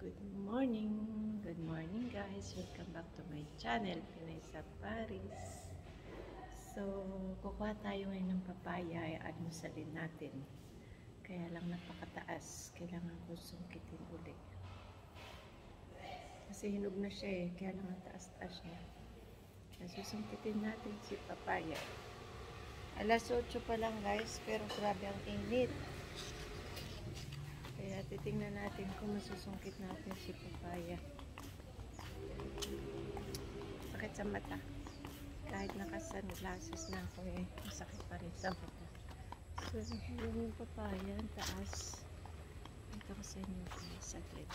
Good morning guys. Welcome back to my channel, Pinay sa Paris. So, kukuha tayo ngayon ng papaya, ay almusalin natin. Kaya lang napakataas, kailangan ko sungkitin uli. Kasi hinog na siya kaya lang ang taas-taas niya. Kaya susungkitin natin si papaya. Alas 8 pa lang guys, pero grabe ang init. Kaya titingnan natin kung masusungkit natin si papaya. Sakit sa mata. Kahit naka-sunglasses na ako masakit pa rin sa mata. So, yung papaya, ang taas. Ito ko sa inyo guys, saglit.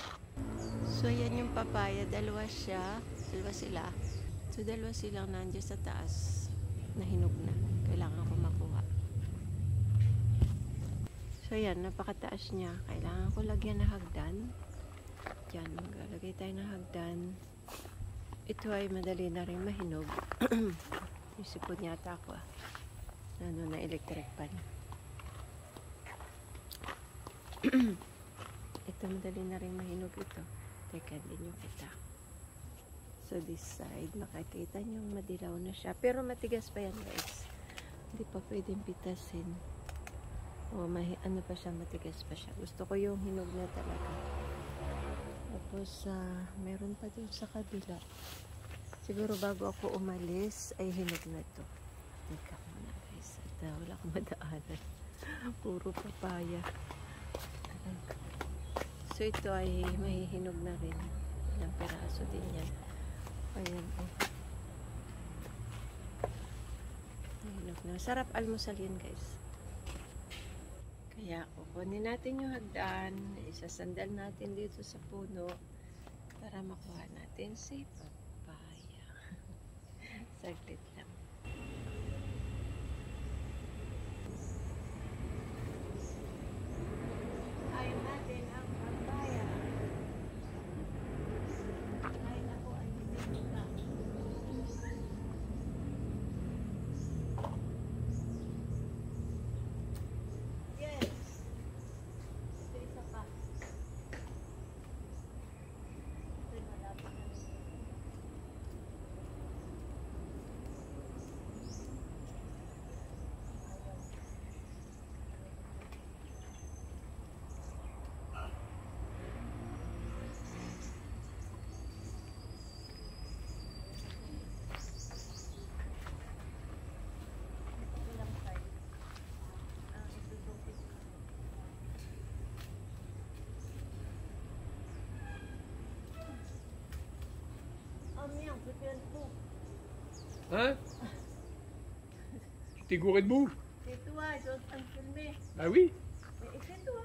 So, yan yung papaya. Dalawa siya. Dalawa sila. So, dalawa silang nandiyan sa taas na hinog na. Kailangan ko makuha. So yan, napakataas niya. Kailangan ko lagyan ng hagdan. Diyan, maglalagay tayo ng hagdan. Ito ay madali na rin mahinog. Isipon yata ako na electric pan. Ito madali na rin mahinog ito. Teka, din yung kita. So this side, makikita nyo madilaw na siya. Pero matigas pa yan guys. Hindi pa pwedeng pitasin. O, ano pa siya, matigas pa siya. Gusto ko yung hinog na talaga. Tapos, meron pa din sa kabila. Siguro bago ako umalis, ay hinog na to. Teka muna guys. Ito, wala akong madaanan. Puro papaya. So, ito ay may hinog na rin. Ilang peraso din yan. Ayan, hinog na. Sarap almusalin guys. Kaya kukunin natin yung hagdan, isasandal natin dito sa puno para makuha natin si papaya. Saglit lang. Ayaw natin ang papaya. Ay, ako ay hindi na. Hein? T'es gouré de boue? C'est toi, je dois me filmer. Bah oui. Et c'est toi.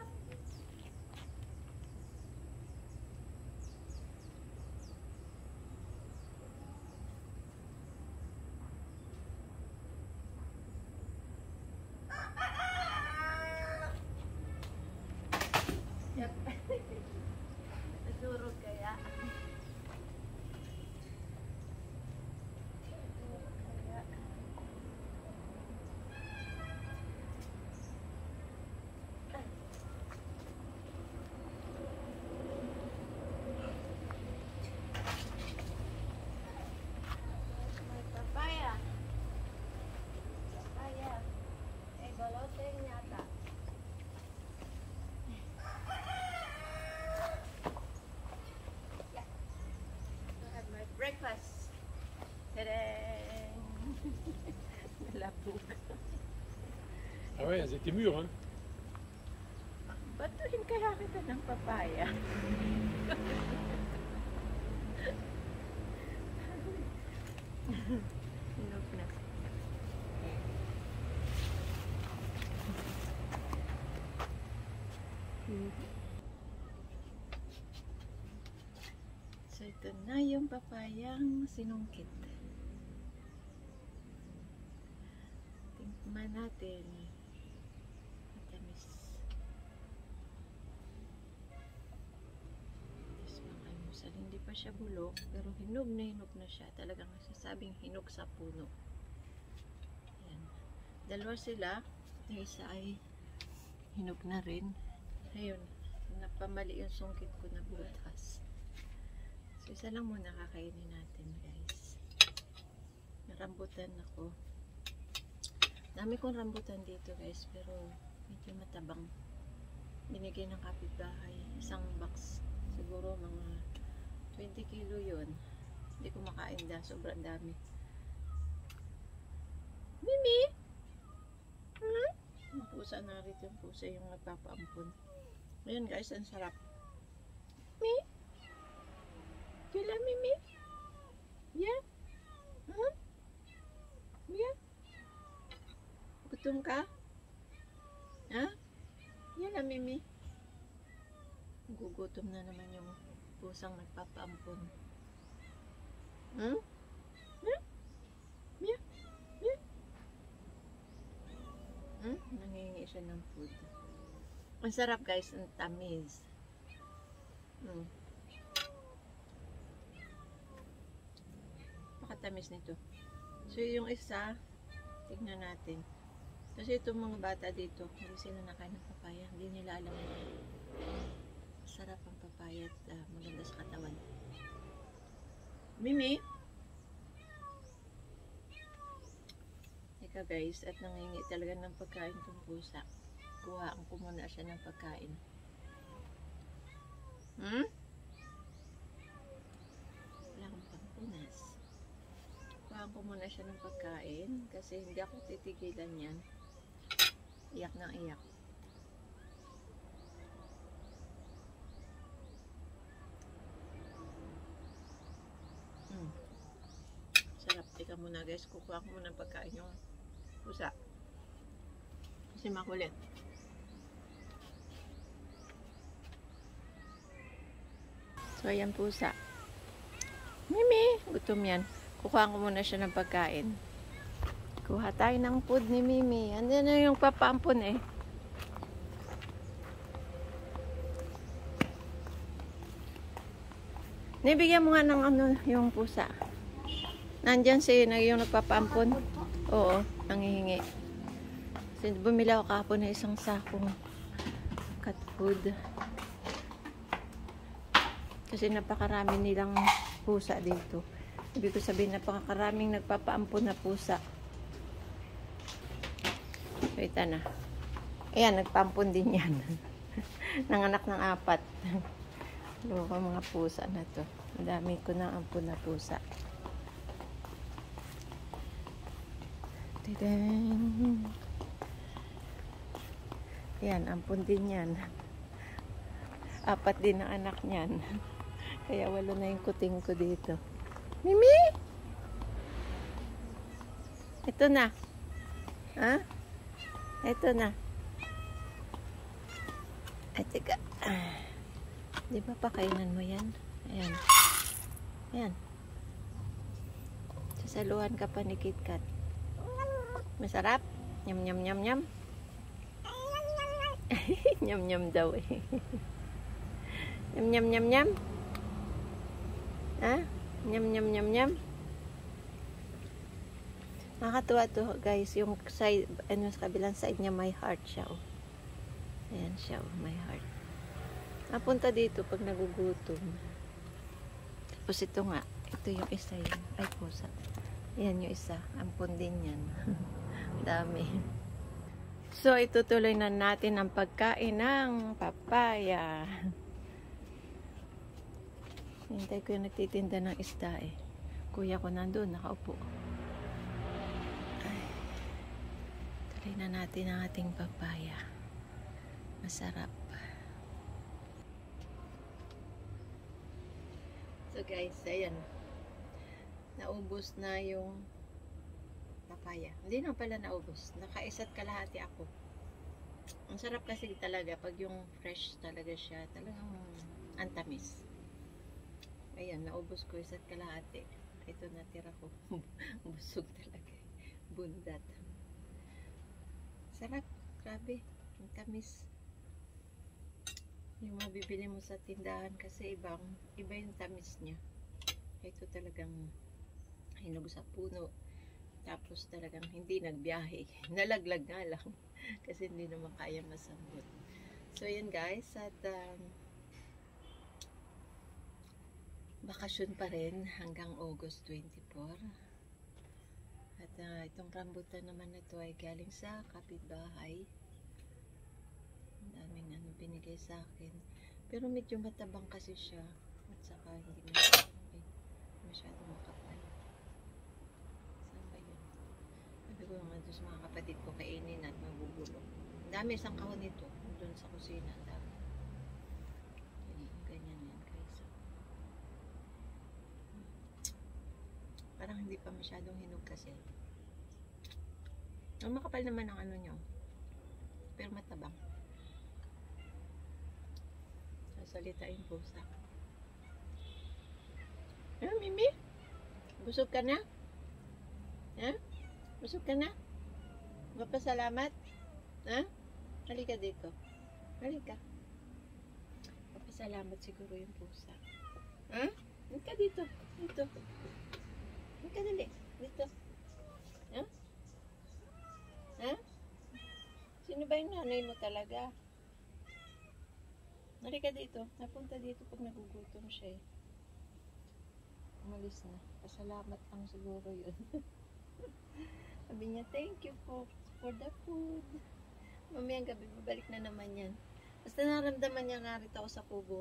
Yep. Nadurog kaya. Breakfast. Tadang! Nalapog. Ah ouais, elles étaient mûres, hein? Batuhin kaya kita ng papaya. Hinog na. So, ito na yung papayang sinungkit. Tingnan natin. Matamis. This mga almusal. Hindi pa siya bulok, pero hinog na siya. Talagang nasasabing hinog sa puno. Ayan. Dalawa sila. Yung isa ay hinog na rin. Ayun. napamali yung sungkit ko na butas. So, isa lang muna kakainin natin, guys. Narambutan ako. Dami kong rambutan dito, guys, pero medyo matabang. Binigay ng kapitbahay. Isang box. Siguro mga 20 kilo yun. Hindi ko makain dahil sobrang dami. Mimi! Hmm? Yung pusa na rito. Yung pusa yung nagpapaampun. Ayan, guys, ang sarap. Mimi? Kila Mimi? Yeah? Hmm? Yeah? Gutom ka? Ha? Yan na, Mimi. Gugutom na naman yung pusang nagpapaampun. Hmm? Yeah? Yeah? Yeah? Hmm? Nangingi siya ng food. Ang sarap, guys. Ang tamis. Hmm. Pakatamis nito. So, yung isa, tignan natin. Kasi itong mga bata dito, hindi sila nakain ng papaya. Hindi nila alam na sarap ang papaya at maganda sa katawan. Mimi! Ika, guys, at nangingi talaga ng pagkain itong pusa. Kuhaan ko muna siya ng pagkain. Hmm? Wala akong pampunas. Kuhaan ko muna siya ng pagkain kasi hindi ako titigilan yan. Iyak na iyak. Sarap. Tika muna, guys. Kukuha ko muna ng pagkain yung pusa. Kasi makulit. So, ayan pusa. Mimi! Gutom yan. Kukuha ko muna siya ng pagkain. Kuha tayo ng food ni Mimi. Andyan na yung papaampun eh. Nibigyan mo nga ng ano, yung pusa. Nandyan si yung nagpapaampun. Oo, nangihingi. Kasi bumili ako kahapon na isang sakong cat food. Kasi napakarami nilang pusa dito. Ibig ko sabihin, napakaraming nagpapaampun na pusa. So, ito na. Ayan, nagpaampun din yan. Nanganak ng 4. Loko mga pusa na to. Ang dami ko na ampun na pusa. Tideng. Ayan, ampun din yan. 4 din ang anak niyan. Kaya wala na yung kuting ko dito. Mimi! Ito na. Ha? Ito na. Ay, teka. Di ba pakainan mo yan? Ayan. Ayan. Sasaluhan ka pa ni KitKat. Masarap? Nyam, nyam, nyam, nyam. Nyam, nyam daw eh. Nyam, nyam, nyam, nyam. Ha? Nyam, nyam, nyam, nyam. Nakakatuwa to, guys. Yung side, ano, sa kabilang side niya, may heart siya, oh. Ayan siya, oh, may heart. Napunta dito pag nagugutom. Tapos ito nga, ito yung isa yun. Ay, pusa. Ayan yung isa. Ampun din yan. Dami. So, itutuloy na natin ang pagkain ng papaya. Hintay ko yung nagtitinda ng isda eh. Kuya ko nandun, nakaupo. Ay. Tuloy na natin ang ating papaya. Masarap. So guys, ayan. Naubos na yung papaya. Hindi na pala naubos. Nakaisa't kalahati ako. Ang sarap kasi talaga pag yung fresh talaga siya. Talagang antamis. Ayan, naubos ko isa't kalahati. Ito natira ko. Busog talaga. Bundat. Sarap. Grabe. Ang tamis. Yung mabibili mo sa tindahan kasi iba yung tamis niya. Ito talagang hinog sa puno. Tapos talagang hindi nagbiyahe. Nalaglag nga lang. Kasi hindi naman kaya masambot. So, yan guys. At bakasyon pa rin hanggang August 24. At itong rambutan naman na to ay galing sa kapitbahay. Ang daming binigay sa akin. Pero medyo matabang kasi siya. At saka hindi masyadong makapal. Saan ba yun? Sabi ko nga doon sa mga kapatid ko kainin at mabubulok. Ang dami isang kahon nito. Doon sa kusina. Ang dami. Ganyan yan guys. Parang hindi pa masyadong hinog kasi. Ang makapal naman ang ano nyo. Pero matabang. Sasalita yung pusa. Mimi? Busog ka na? Ha? Busog ka na? Magpasalamat? Ha? Halika dito. Halika. Magpasalamat siguro yung pusa. Ha? Halika dito. Dito. Halika dali. Dito. Ha? Ha? Sino ba yung nanay mo talaga? Halika dito. Napunta dito pag nagugutom siya eh. Umalis na. Pasalamat lang siguro yun. Sabi niya, thank you for the food. Mamayang gabi, babalik na naman yan. Basta naramdaman niya nga rito ako sa kubo.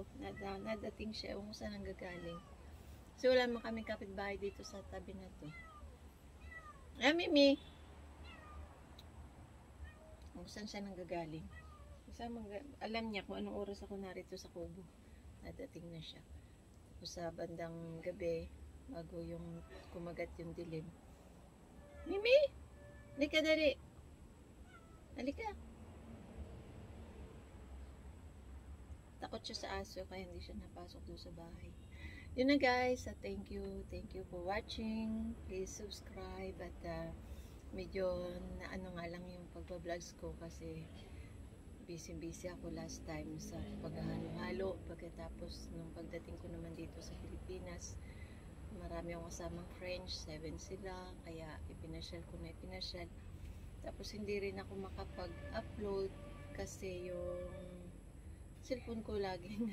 Nadating siya kung saan nanggagaling. So wala man kami kapitbahay dito sa tabi na to. Mimi! Kung saan siya nanggagaling. Alam niya kung anong oras ako narito sa kubo. Nadating na siya. Tapos sa bandang gabi, bago yung kumagat yung dilim. Mimi! Halika dali! Halika! Takot siya sa aso kaya hindi siya napasok doon sa bahay. Yun na guys, thank you for watching. Please subscribe at medyo naano nga lang yung pagbabloogs ko kasi busy ako last time sa paghahalo-halo. Pagkatapos nung pagdating ko naman dito sa Pilipinas, marami akong kasamang French, 7 sila, kaya ipinasyal. Tapos hindi rin ako makapag-upload kasi yung cellphone ko laging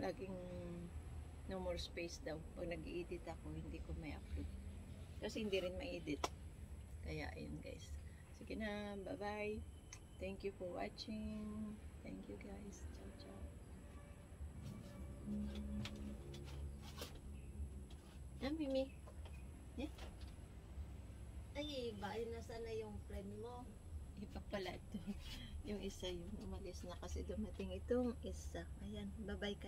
laging no more space daw. Pag nag-i-edit ako, hindi ko may upload. Kasi hindi rin ma-edit. Kaya ayun guys. Sige na, bye-bye. Thank you for watching. Thank you guys. Ciao, ciao. Mimi. Yeah. Ay, bahay na sana yung friend mo. Iba pala ito. Yung isa yung umalis na kasi dumating itong isa. Ayan, bye-bye ka.